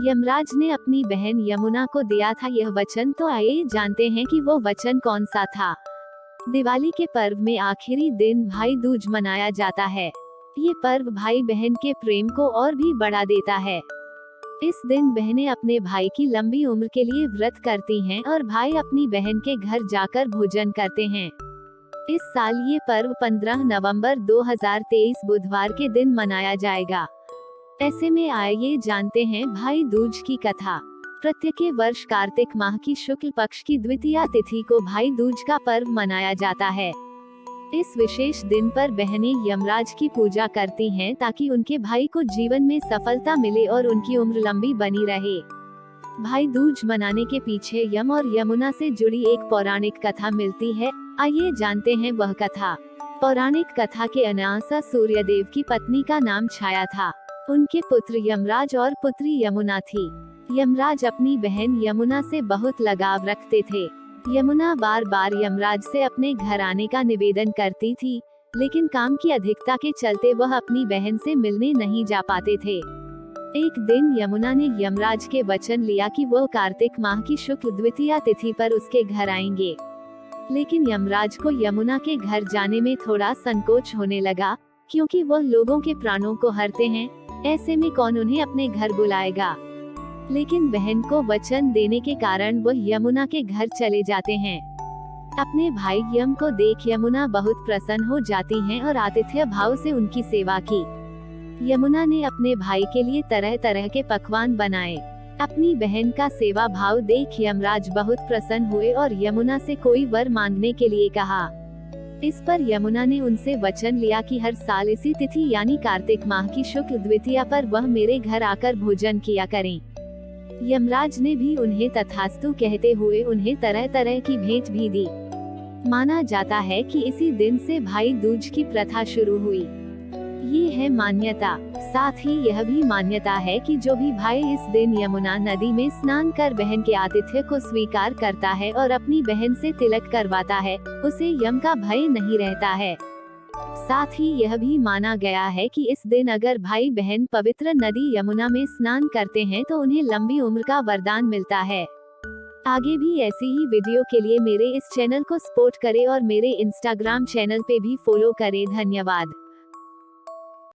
यमराज ने अपनी बहन यमुना को दिया था यह वचन, तो आइए जानते हैं कि वो वचन कौन सा था। दिवाली के पर्व में आखिरी दिन भाई दूज मनाया जाता है। ये पर्व भाई बहन के प्रेम को और भी बढ़ा देता है। इस दिन बहनें अपने भाई की लंबी उम्र के लिए व्रत करती हैं और भाई अपनी बहन के घर जाकर भोजन करते हैं। इस साल ये पर्व 15 नवंबर 2023 बुधवार के दिन मनाया जाएगा। ऐसे में आइए जानते हैं भाई दूज की कथा। प्रत्येक वर्ष कार्तिक माह की शुक्ल पक्ष की द्वितीया तिथि को भाई दूज का पर्व मनाया जाता है। इस विशेष दिन पर बहनें यमराज की पूजा करती हैं ताकि उनके भाई को जीवन में सफलता मिले और उनकी उम्र लंबी बनी रहे। भाई दूज मनाने के पीछे यम और यमुना से जुड़ी एक पौराणिक कथा मिलती है। आइए जानते हैं वह कथा। पौराणिक कथा के अनुसार सूर्यदेव की पत्नी का नाम छाया था। उनके पुत्र यमराज और पुत्री यमुना थी। यमराज अपनी बहन यमुना से बहुत लगाव रखते थे। यमुना बार बार यमराज से अपने घर आने का निवेदन करती थी, लेकिन काम की अधिकता के चलते वह अपनी बहन से मिलने नहीं जा पाते थे। एक दिन यमुना ने यमराज के वचन लिया कि वह कार्तिक माह की शुक्ल द्वितीया तिथि पर उसके घर आएंगे। लेकिन यमराज को यमुना के घर जाने में थोड़ा संकोच होने लगा, क्योंकि वह लोगों के प्राणों को हरते हैं। ऐसे में कौन उन्हें अपने घर बुलाएगा। लेकिन बहन को वचन देने के कारण वह यमुना के घर चले जाते हैं। अपने भाई यम को देख यमुना बहुत प्रसन्न हो जाती हैं और आतिथ्य भाव से उनकी सेवा की। यमुना ने अपने भाई के लिए तरह तरह के पकवान बनाए। अपनी बहन का सेवा भाव देख यमराज बहुत प्रसन्न हुए और यमुना से कोई वर मांगने के लिए कहा। इस पर यमुना ने उनसे वचन लिया कि हर साल इसी तिथि यानी कार्तिक माह की शुक्ल द्वितीया पर वह मेरे घर आकर भोजन किया करें। यमराज ने भी उन्हें तथास्तु कहते हुए उन्हें तरह तरह की भेंट भी दी। माना जाता है कि इसी दिन से भाई दूज की प्रथा शुरू हुई। ये है मान्यता। साथ ही यह भी मान्यता है कि जो भी भाई इस दिन यमुना नदी में स्नान कर बहन के आतिथ्य को स्वीकार करता है और अपनी बहन से तिलक करवाता है, उसे यम का भय नहीं रहता है। साथ ही यह भी माना गया है कि इस दिन अगर भाई बहन पवित्र नदी यमुना में स्नान करते हैं तो उन्हें लंबी उम्र का वरदान मिलता है। आगे भी ऐसी ही वीडियो के लिए मेरे इस चैनल को सपोर्ट करें और मेरे इंस्टाग्राम चैनल पे भी फॉलो करें। धन्यवाद।